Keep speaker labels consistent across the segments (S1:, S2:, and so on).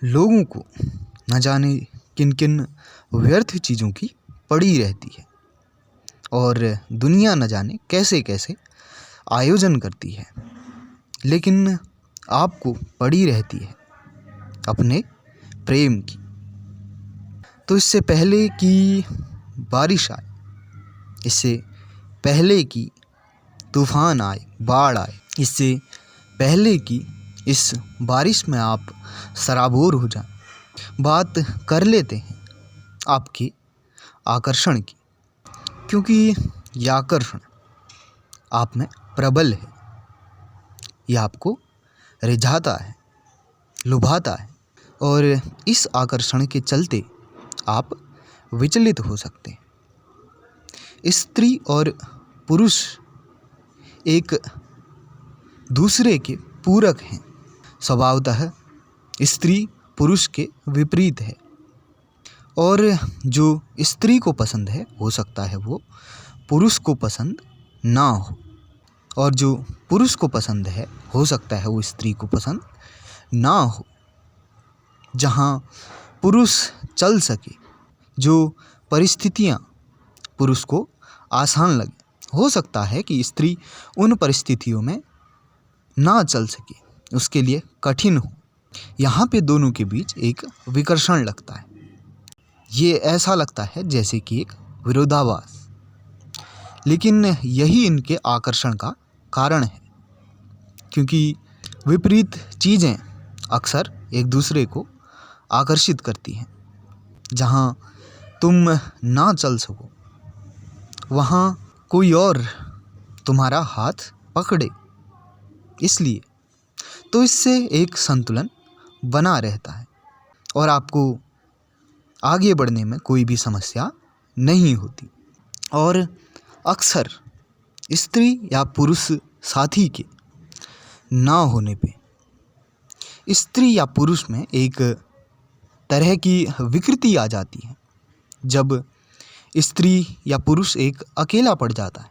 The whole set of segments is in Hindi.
S1: लोगों को न जाने किन किन व्यर्थ चीज़ों की पड़ी रहती है और दुनिया न जाने कैसे कैसे आयोजन करती है, लेकिन आपको पड़ी रहती है अपने प्रेम की। तो इससे पहले कि बारिश आए, इससे पहले कि तूफान आए, बाढ़ आए, इससे पहले कि इस बारिश में आप सराबोर हो जाएं, बात कर लेते हैं आपके आकर्षण की, क्योंकि यह आकर्षण आप में प्रबल है। यह आपको रिझाता है, लुभाता है और इस आकर्षण के चलते आप विचलित हो सकते हैं। स्त्री और पुरुष एक दूसरे के पूरक हैं। स्वभावतः स्त्री पुरुष के विपरीत है और जो स्त्री को पसंद है हो सकता है वो पुरुष को पसंद ना हो, और जो पुरुष को पसंद है हो सकता है वो स्त्री को पसंद ना हो। जहाँ पुरुष चल सके, जो परिस्थितियाँ पुरुष को आसान लगे, हो सकता है कि स्त्री उन परिस्थितियों में ना चल सके, उसके लिए कठिन हो। यहाँ पे दोनों के बीच एक विकर्षण लगता है। ये ऐसा लगता है जैसे कि एक विरोधाभास, लेकिन यही इनके आकर्षण का कारण है, क्योंकि विपरीत चीज़ें अक्सर एक दूसरे को आकर्षित करती हैं। जहाँ तुम ना चल सको वहाँ कोई और तुम्हारा हाथ पकड़े, इसलिए तो इससे एक संतुलन बना रहता है और आपको आगे बढ़ने में कोई भी समस्या नहीं होती। और अक्सर स्त्री या पुरुष साथी के ना होने पे स्त्री या पुरुष में एक तरह की विकृति आ जाती है। जब स्त्री या पुरुष एक अकेला पड़ जाता है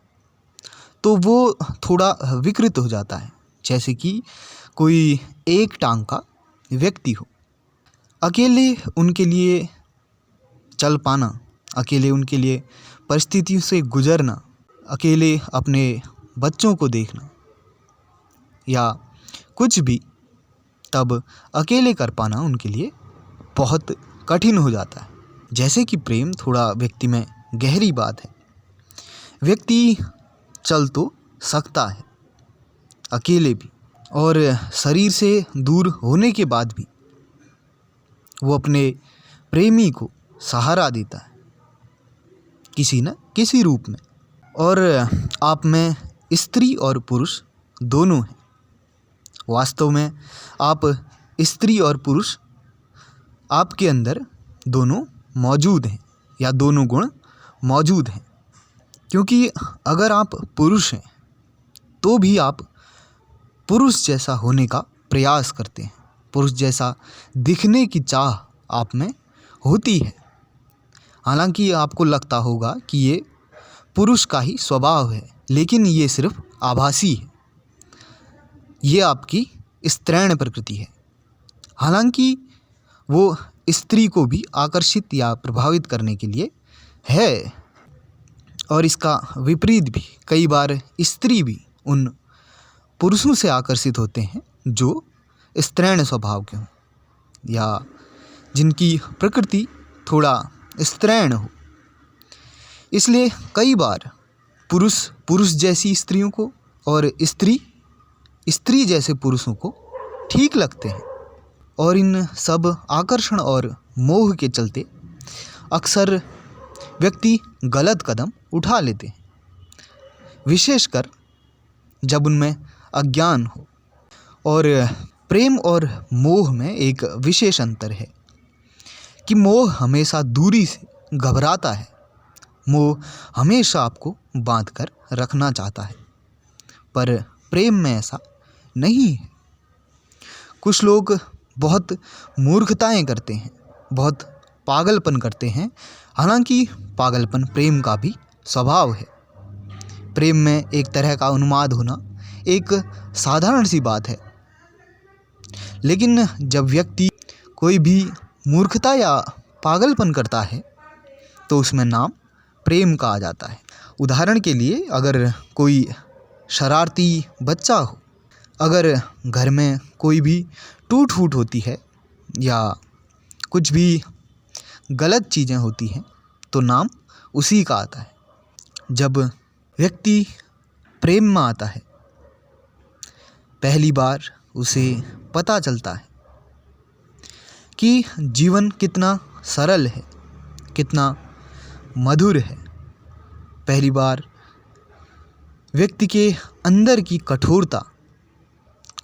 S1: तो वो थोड़ा विकृत हो जाता है, जैसे कि कोई एक टांग का व्यक्ति हो। अकेले उनके लिए चल पाना, अकेले उनके लिए परिस्थितियों से गुजरना, अकेले अपने बच्चों को देखना या कुछ भी, तब अकेले कर पाना उनके लिए बहुत कठिन हो जाता है। जैसे कि प्रेम थोड़ा व्यक्ति में गहरी बात है। व्यक्ति चल तो सकता है अकेले भी, और शरीर से दूर होने के बाद भी वो अपने प्रेमी को सहारा देता है किसी न किसी रूप में। और आप में स्त्री और पुरुष दोनों हैं। वास्तव में आप स्त्री और पुरुष आपके अंदर दोनों मौजूद हैं या दोनों गुण मौजूद हैं, क्योंकि अगर आप पुरुष हैं तो भी आप पुरुष जैसा होने का प्रयास करते हैं। पुरुष जैसा दिखने की चाह आप में होती है। हालांकि आपको लगता होगा कि ये पुरुष का ही स्वभाव है, लेकिन ये सिर्फ आभासी है। ये आपकी स्त्रैण प्रकृति है। हालांकि वो स्त्री को भी आकर्षित या प्रभावित करने के लिए है, और इसका विपरीत भी। कई बार स्त्री भी उन पुरुषों से आकर्षित होते हैं जो स्त्रैण स्वभाव के हों या जिनकी प्रकृति थोड़ा स्त्रैण हो। इसलिए कई बार पुरुष पुरुष जैसी स्त्रियों को और स्त्री स्त्री जैसे पुरुषों को ठीक लगते हैं, और इन सब आकर्षण और मोह के चलते अक्सर व्यक्ति गलत कदम उठा लेते हैं, विशेषकर जब उनमें अज्ञान हो। और प्रेम और मोह में एक विशेष अंतर है कि मोह हमेशा दूरी से घबराता है। मोह हमेशा आपको बांध कर रखना चाहता है, पर प्रेम में ऐसा नहीं है। कुछ लोग बहुत मूर्खताएं करते हैं, बहुत पागलपन करते हैं। हालांकि पागलपन प्रेम का भी स्वभाव है। प्रेम में एक तरह का उन्माद होना एक साधारण सी बात है, लेकिन जब व्यक्ति कोई भी मूर्खता या पागलपन करता है तो उसमें नाम प्रेम का आ जाता है। उदाहरण के लिए, अगर कोई शरारती बच्चा हो, अगर घर में कोई भी टूट फूट होती है या कुछ भी गलत चीज़ें होती हैं तो नाम उसी का आता है। जब व्यक्ति प्रेम में आता है, पहली बार उसे पता चलता है कि जीवन कितना सरल है, कितना मधुर है। पहली बार व्यक्ति के अंदर की कठोरता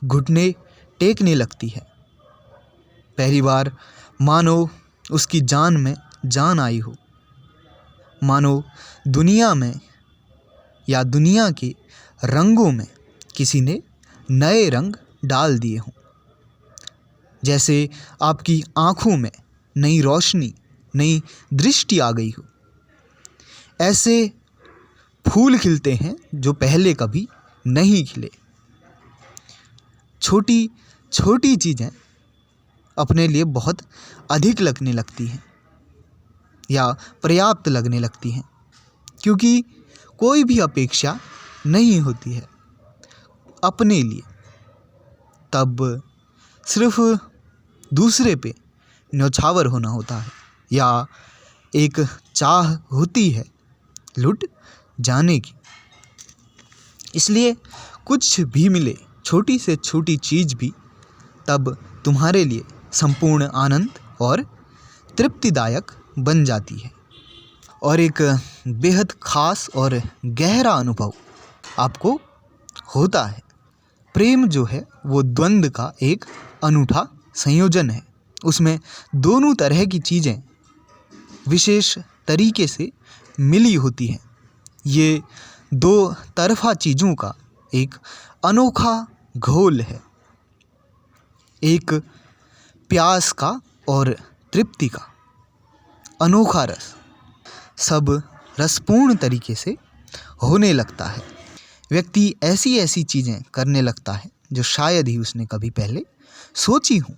S1: घुटने टेकने लगती है। पहली बार मानो उसकी जान में जान आई हो, मानो दुनिया में या दुनिया के रंगों में किसी ने नए रंग डाल दिए हों। जैसे आपकी आँखों में नई रोशनी, नई दृष्टि आ गई हो। ऐसे फूल खिलते हैं जो पहले कभी नहीं खिले। छोटी छोटी चीज़ें अपने लिए बहुत अधिक लगने लगती हैं या पर्याप्त लगने लगती हैं, क्योंकि कोई भी अपेक्षा नहीं होती है अपने लिए। तब सिर्फ दूसरे पे न्यौछावर होना होता है या एक चाह होती है लुट जाने की। इसलिए कुछ भी मिले, छोटी से छोटी चीज़ भी तब तुम्हारे लिए संपूर्ण आनंद और तृप्तिदायक बन जाती है और एक बेहद खास और गहरा अनुभव आपको होता है। प्रेम जो है वो द्वंद्व का एक अनूठा संयोजन है। उसमें दोनों तरह की चीज़ें विशेष तरीके से मिली होती हैं। ये दो तरफा चीज़ों का एक अनोखा घोल है, एक प्यास का और तृप्ति का अनोखा रस सब रसपूर्ण तरीके से होने लगता है। व्यक्ति ऐसी ऐसी चीज़ें करने लगता है जो शायद ही उसने कभी पहले सोची हों।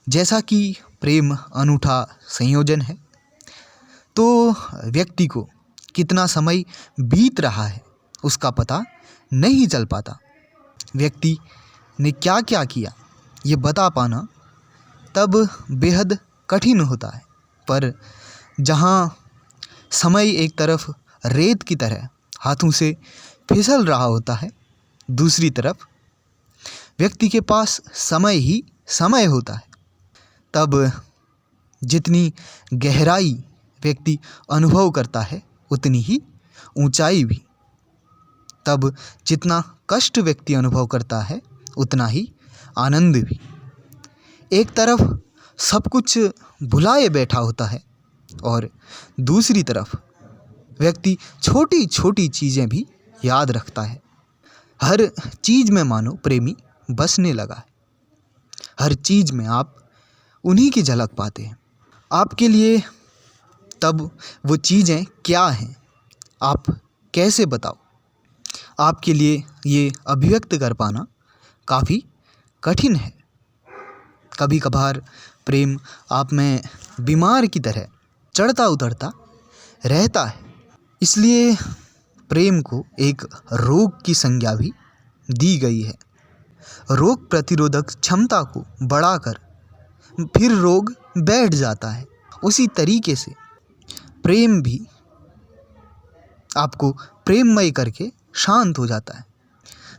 S1: जैसा कि प्रेम अनूठा संयोजन है, तो व्यक्ति को कितना समय बीत रहा है उसका पता नहीं चल पाता। व्यक्ति ने क्या क्या किया ये बता पाना तब बेहद कठिन होता है। पर जहाँ समय एक तरफ रेत की तरह हाथों से फिसल रहा होता है, दूसरी तरफ व्यक्ति के पास समय ही समय होता है। तब जितनी गहराई व्यक्ति अनुभव करता है उतनी ही ऊंचाई भी। तब जितना कष्ट व्यक्ति अनुभव करता है उतना ही आनंद भी। एक तरफ सब कुछ भुलाए बैठा होता है और दूसरी तरफ व्यक्ति छोटी छोटी चीज़ें भी याद रखता है। हर चीज़ में मानो प्रेमी बसने लगा है। हर चीज़ में आप उन्हीं की झलक पाते हैं। आपके लिए तब वो चीज़ें क्या हैं, आप कैसे बताओ? आपके लिए ये अभिव्यक्त कर पाना काफ़ी कठिन है। कभी कभार प्रेम आप में बीमार की तरह चढ़ता उतरता रहता है। इसलिए प्रेम को एक रोग की संज्ञा भी दी गई है। रोग प्रतिरोधक क्षमता को बढ़ाकर फिर रोग बैठ जाता है। उसी तरीके से प्रेम भी आपको प्रेममय करके शांत हो जाता है।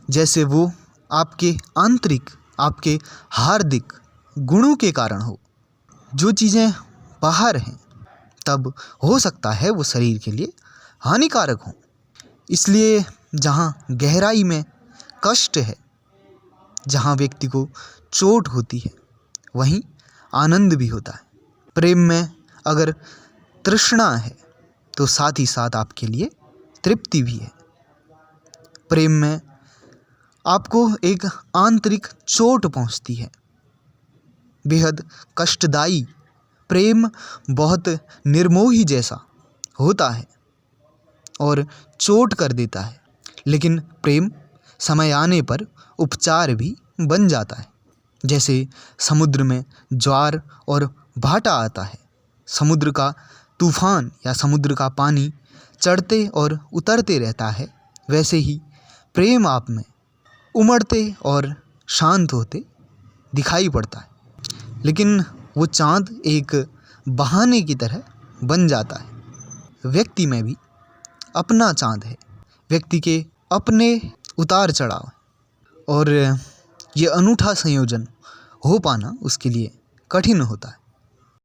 S1: जैसे वो आपके आंतरिक, आपके हार्दिक गुणों के कारण हो। जो चीज़ें बाहर हैं तब हो सकता है वो शरीर के लिए हानिकारक हों। इसलिए जहाँ गहराई में कष्ट है, जहाँ व्यक्ति को चोट होती है, वहीं आनंद भी होता है। प्रेम में अगर तृष्णा है तो साथ ही साथ आपके लिए तृप्ति भी है। प्रेम में आपको एक आंतरिक चोट पहुंचती है, बेहद कष्टदायी। प्रेम बहुत निर्मोही जैसा होता है और चोट कर देता है, लेकिन प्रेम समय आने पर उपचार भी बन जाता है। जैसे समुद्र में ज्वार और भाटा आता है, समुद्र का तूफान या समुद्र का पानी चढ़ते और उतरते रहता है, वैसे ही प्रेम आप में उमड़ते और शांत होते दिखाई पड़ता है। लेकिन वो चाँद एक बहाने की तरह बन जाता है। व्यक्ति में भी अपना चाँद है, व्यक्ति के अपने उतार चढ़ाव, और ये अनूठा संयोजन हो पाना उसके लिए कठिन होता है।